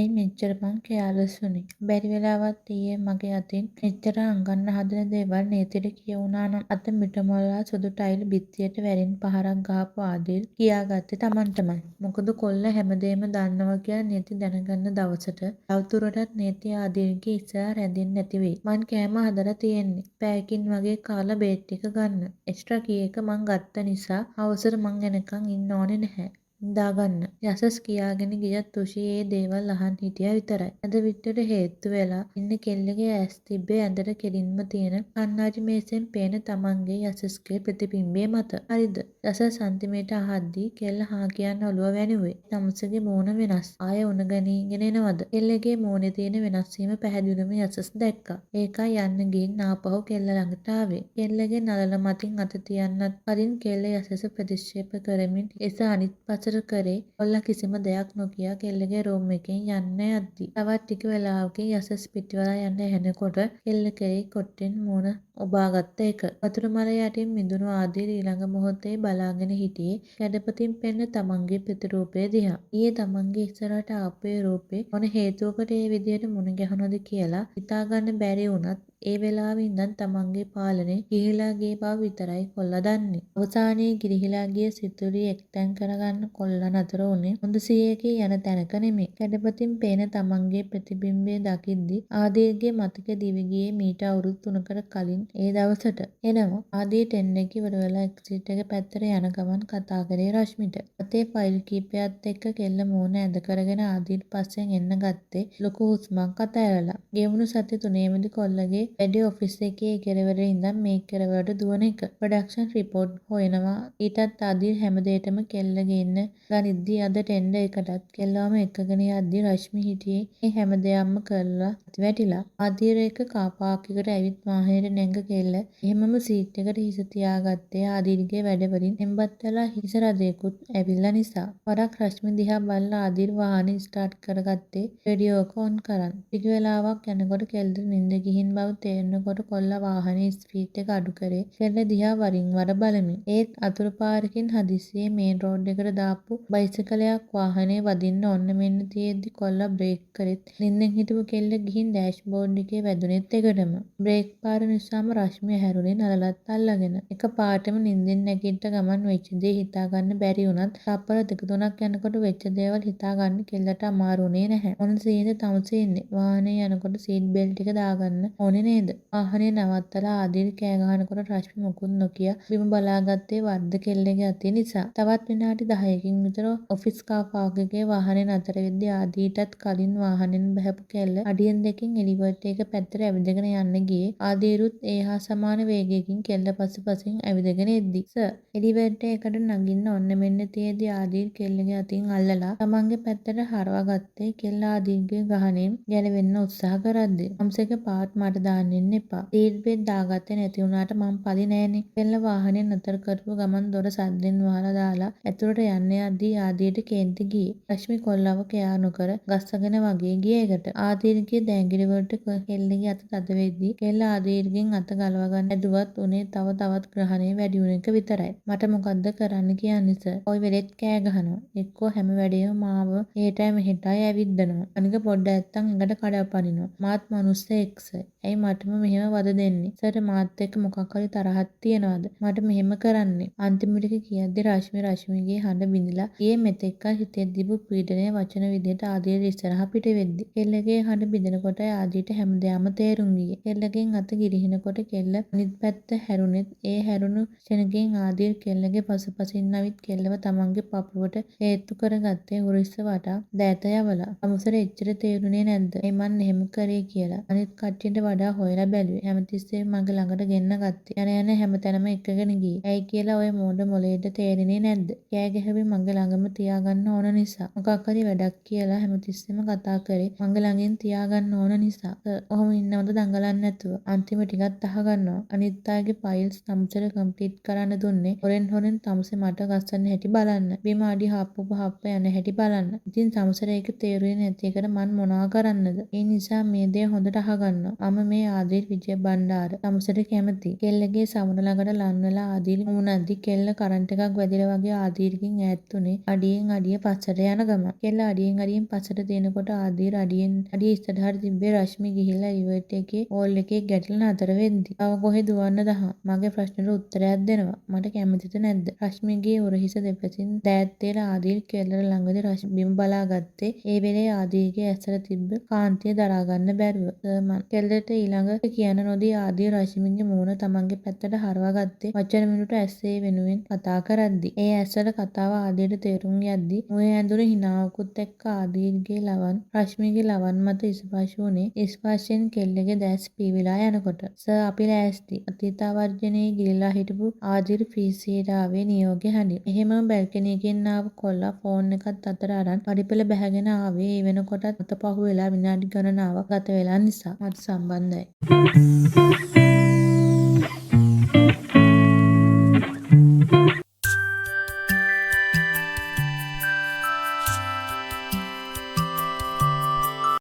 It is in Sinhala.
ඇයි මෙච්චර මං කෙයාලස් වුනේ? බැරි වෙලාවත් ඊයේ මගේ අතින් මෙච්චර අංගන්න හදන දේවල් නේතිට කියවුනා නම් අත මිටමොලලා සුදු ටයිල් බිත්තියට වැරෙන් පහරක් ගහපු ආදිල් කියාගත්තේ Tamanටමයි. මොකද කොල්ල හැමදේම දන්නවා කියලා නේති දැනගන්න දවසට තවදුරටත් නේති ආදිල්ගේ ඉස්සරහ රැඳෙන්න නැති වෙයි. මං කෑම හදලා තියෙන්නේ. පැයකින් වගේ කාලා බේත් ටික ගන්න. එක්ස්ට්‍රා කී එක මං ගත්ත නිසා හවසට මං එනකන් ඉන්න ඕනේ නැහැ. නිදාගන්න. යසස් කියාගෙන ගියත් තුෂි ඒ දේවල් අහන් හිටියා විතරයි. අද විට්ටට හේතු වෙලා ඉන්න කෙල්ලගේ ඇස් තිබ්බේ ඇඳට කෙලින්ම තියෙන කණ්ණාඩි මේසෙන් පේන තමන්ගේ යසස්ගේ ප්‍රතිබිම්බය මත. හරිද? යසස් අන්තිමේට අහද්දී කෙල්ල හා කියන්න ඔළුව වැනුවේ. තමුසේගේ මූණ වෙනස්. ආයෙ උණ ගනීගෙන එනවද? කෙල්ලගේ මූණේ තියෙන වෙනස් වීම පැහැදිලිවම යසස් දැක්කා. ඒකයි යන්න ගිහින් ආපහු කෙල්ල ළඟට ආවේ. කෙල්ලගේ නළල මතින් අත තියන්නත් කලින් කෙල්ල යසස ප්‍රතික්ෂේප කරමින් එස අනිත් පසට කරේ. කොල්ලා කිසිම දෙයක් නොකිය කෙල්ලගේ රූම් එකෙන් යන්න යද්දි තවත් ටික වෙලාවකින් යසස් පිටිවලා යන්න ඇහෙනකොට කෙල්ල කෙරේ කොට්ටෙන් මූණ ඔබාගත්ත එක. වතුර මල යටින් මිදුණු ආදිල් ඊළඟ මොහොතේ බලාගෙන හිටියේ කැඩපතින් පෙනෙන තමන්ගේ ප්‍රතිරූපය දිහා. ඊයේ තමන්ගේ ඉස්සරහට ආපු ඒ රූපේ මොන හේතුවකට ඒ විදියට මුණ ගැහුණද කියලා හිතාගන්න බැරි වුණත් ඒ වෙලාවේ ඉඳන් තමන්ගේ පාලනේ ගිහිලා ගිය බව විතරයි කොල්ලා දන්නේ. අවසානයේ ගිලිහිලා ගිය සිතුවිලි එක්තැන් කරගන්න කොල්ලා නතර වුණේ හොඳ සිහියකින් යන තැනක නෙමෙයි. කැඩපතින් පේන තමන්ගේ ප්‍රතිබිම්බය දකිද්දි ආදිල්ගේ මතක දිවි ගියේ මීට අවුරුදු 3කට කලින් ඒ දවසට. එනවා ආදී ටෙන් එක ඉවර වෙලා එක්සිට් එක පැත්තට යන ගමන් කතා කරේ රශ්මිට. අතේ ෆයිල් කීපයත් එක්ක කෙල්ල මූණ ඇද කරගෙන ආදිල් පස්සෙන් එන්න ගත්තේ ලොකු හුස්මක් අතහැරලා. ගෙවුණු සති තුනේමදි කොල්ලගේ වැඩේ ඔෆිස් එකේ කෙරවලේ ඉඳන් මේ කෙරවලට දුවන එක. ප්‍රොඩක්ෂන් රිපෝට් හොයනවා. ඊටත් ආදිල් හැමදේටම කෙල්ල ගේන්න ගනිද්දි අද ටෙන්ඩර් එකටත් කෙල්ලවම එක්කගෙන යද්දි රශ්මි හිටියේ මේ හැම දෙයක්ම කරලා වැටිලා. ආදිල් එක කාර් පාක් එකට ඇවිත් වාහනේට නැංග කෙල්ල එහෙමම සීට් එකට හිස තියාගත්තේ ආදිල්ගේ වැඩවලින් එම්බත් වෙලා හිස රදයකුත් ඇවිල්ලා නිසා. වරක් රශ්මි දිහා බලලා ආදිල් වාහනේ ස්ටාර්ට් කරගත්තේ රේඩියෝ එක ඔන් කරන්. ටික වෙලාවක් යනකොට කෙල්ලට නිින්ද ගිහින් බව තේරෙනකොට කොල්ලා වාහනේ ස්පීඩ් එක අඩු කරේ කෙල්ල දිහා වරින් වර බලමින්. ඒත් අතුරු පාරකින් හදිස්සියේ මේන් රෝඩ් එකට දාපු බයිසිකලයක් වාහනේ වදින්න ඔන්න මෙන්න තියෙද්දි කොල්ලා බ්‍රේක් කරෙත් නිින්දෙන් හිටපු කෙල්ල ගිහින් ඩෑෂ්බෝඩ් එකේ වැදුනෙත් එකටම. බ්‍රේක් පාර නිසාම රශ්මිය හැරුණේ නළලත් අල්ලගෙන. එක පාටම නිින්දෙන් නැගිට්ට ගමන් වෙච්ච දේ හිතාගන්න බැරි වුණත් තප්පර දෙක තුනක් යනකොට වෙච්ච දේවල් හිතාගන්න කෙල්ලට අමාරු වුණේ නැහැ. මොන සීන්ද තමුසේ ඉන්නේ. වාහනේ යනකොට සීට් බෙල්ට් එක දාගන්න ඕනේ නේද? වාහනේ නවත්තලා ආදිල් කෑ ගහනකොට රශ්මි මුකුත් නොකිය බිම බලාගත්තේ වර්ධ කෙල්ලගේ අතේ නිසා. තවත් විනාඩි 10කින් විතර ඔෆිස් කාර් පාක් එකේ වාහනේ නතර වෙද්දී ආදීටත් කලින් වාහනෙන් බහැපු කෙල්ල අඩියෙන් දෙකින් එලිවර්ට් එක පැත්තට ඇවිදගෙන යන්න ගියේ. ආදීරුත් ඒ හා සමාන වේගයකින් කෙල්ල පසුපසින් ඇවිදගෙන එද්දි සර් එලිවර්ට් එකට නගින්න ඔන්න මෙන්න තියෙද්දි ආදීල් කෙල්ලගේ අතින් අල්ලලා තමන්ගේ පැත්තට හරවා ගත්තේ. කෙල්ල ආදීල්ගේ ගහණයෙන් ගැලවෙන්න උත්සාහ කරද්දී අම්සේක පාත් මට දාන්න එන්න එපා. සීට් බෙල්ට් දාගත්තේ නැති වුණාට මං පදි නෑනේ. කෙල්ල වාහනේ නතර කරපු ගමන් දොර සද්දෙන් වහලා දාලා ඇතුළට යන්න යද්දී ආදීට කේන්ති ගියේ. රශ්මි කොල්ලව කෑ නොකර ගස්සගෙන වගේ ගිය එකට. ආදීල්ගේ දැඟිලි වලට කෙල්ලගේ අත තද වෙද්දී කෙල්ල ආදීල්ගෙන් අත ගලව ගන්න ඇදුවත් උනේ තවත් ග්‍රහණය වැඩි වුණ එක විතරයි. මට මොකද්ද කරන්න කියන්නේ සර්? ඔය වෙලෙත් කෑ ගහනවා. එක්කෝ හැම වෙලේම මාව එහෙටයි මෙහෙටයි ඇවිද්දනවා. අනික පොඩ්ඩක් නැත්තම් එකට කඩාපනිනවා. මාත් මනුස්සයෙක් සර්. ඇයි මටම මෙහෙම වද දෙන්නේ? සර් මාත් එක්ක මොකක් හරි තරහක් තියනවද? මට මෙහෙම කරන්නේ. අන්තිමට කියද්දි රශ්මිගේ හඬ බිඳිලා ඊයේ මෙතෙක්කල් හිතේ තිබු පීඩනය වචන විදියට ආදිල් ඉස්සරහ පිට වෙද්දි. කෙල්ලගේ හඬ බිඳෙනකොට ආදිට හැමදේම තේරුම් ගියේ. කෙල්ලගෙන් අත ගිලිහෙනකොට කෙල්ල අනිත් පැත්ත හැරුණෙත් ඒ හැරුණු ක්ෂණකින් ආදිල් කෙල්ලගේ පසුපසින් ඇවිත් කෙල්ලව තමන්ගේ පපුවට හේතු කරගත්තේ හුරිස්ස වටා දෑත යවලා. අමුසර එච්චර තේරුණේ නැද්ද? ඒ මන් එහෙම කරේ කියලා. අනිත් කට්ටියට වඩා හොයලා බැලුවේ. හැමතිස්සෙම මගේ ළඟට ගෙන්න ගත්තේ. යන හැමතැනම එක්කගෙන ගියේ. ඇයි කියලා ඔය මෝඩ මොලේට තේරෙන්නේ නැද්ද? කෑ ගැහුවේ මගේ ළඟම තියාගන්න ඕන නිසා. මොකක් හරි වැඩක් කියලා හැමතිස්සෙම කතා කරේ මගේ ළඟින් තියාගන්න ඕන නිසා. ඔහොම ඉන්නවද දඟලන්නේ නැතුව? අන්තිම ටිකත් අහගන්නවා. අනිත් අයගේ ෆයිල්ස් තමුසෙට කම්ප්ලීට් කරන්න දුන්නේ හොරෙන් තමුසේ මට ගස්සන්න හැටි බලන්න. බිම අඩි හප්ප යන හැටි බලන්න. ඉතින් තමුසෙට ඒක තේරුනේ නැති එකට මන් මොනවා කරන්නද? ඒ නිසා මේ දේ හොඳට අහගන්නවා. මම මේ ආදිල් විජය බණ්ඩාර තමසට කැමති. කෙල්ලගේ සවුන ළඟට ලන් වෙලා ආදිල් මුණද්දි කෙල්ල කරන්ට් එකක් වැදිලා වගේ ආදිල්ගෙන් ඈත් උනේ අඩියෙන් අඩිය පස්සට යන ගමන්. කෙල්ල අඩියෙන් අඩියෙන් පස්සට තියෙනකොට ආදිල් අඩියෙන් අඩිය ඉස්සරහට තිබ්බේ රශ්මි ගිහිල්ලා රිවර්ට් එකේ ඕල් එකේ ගැටලා නතර වෙද්දි. තව කොහෙ දුවන්නද මගේ ප්‍රශ්නෙට උත්තරයක් දෙනවා. මට කැමතිද නැද්ද? රශ්මිගේ උරහිස දෙපසින් දෑත් තියලා ආදිල් කෙල්ලට ළඟදී රශ්මි බිම බලා ගත්තේ. ඒ වෙලේ ආදිල්ගේ ඇසට තිබ්බ කාන්තිය දරා ගන්න බැරුව. සර්මන් කෙල්ලට ඊළඟට කියන්න නොදී ආදිල් රශ්මිගේ මූණ තමන්ගේ පැත්තට හරවා ගත්තේ වචන මිනිටු ඇස්සේ වෙනුවෙන් කතා කරද්දි. ඒ ඇස්වල කතාව ආදිල්ට තේරුම් යද්දි මුවේ ඇඳුණු හිනාවකුත් එක්ක ආදිල්ගේ ලවන් රශ්මිගේ ලවන් මත ස්පර්ශ වුණේ ස්පර්ශයෙන් කෙල්ලගේ දැස් පීවිලා යනකොට. සර් අපි ලෑස්ති. අතීතාවර්ජනයේ ගිලිලා හිටපු ආදිල් ෆීසියට ආවේ නියෝගය හඬින්. එහෙමම බැල්කනි එකෙන් ආව කොල්ලා ෆෝන් එකත් අතට අරන් පඩිපෙළ බැහැගෙන ආවේ ඒ වෙනකොටත් අත පහු වෙලා විනාඩි ගණනාවක් ගත වෙලා නිසා. මට සම්බන්ධයි.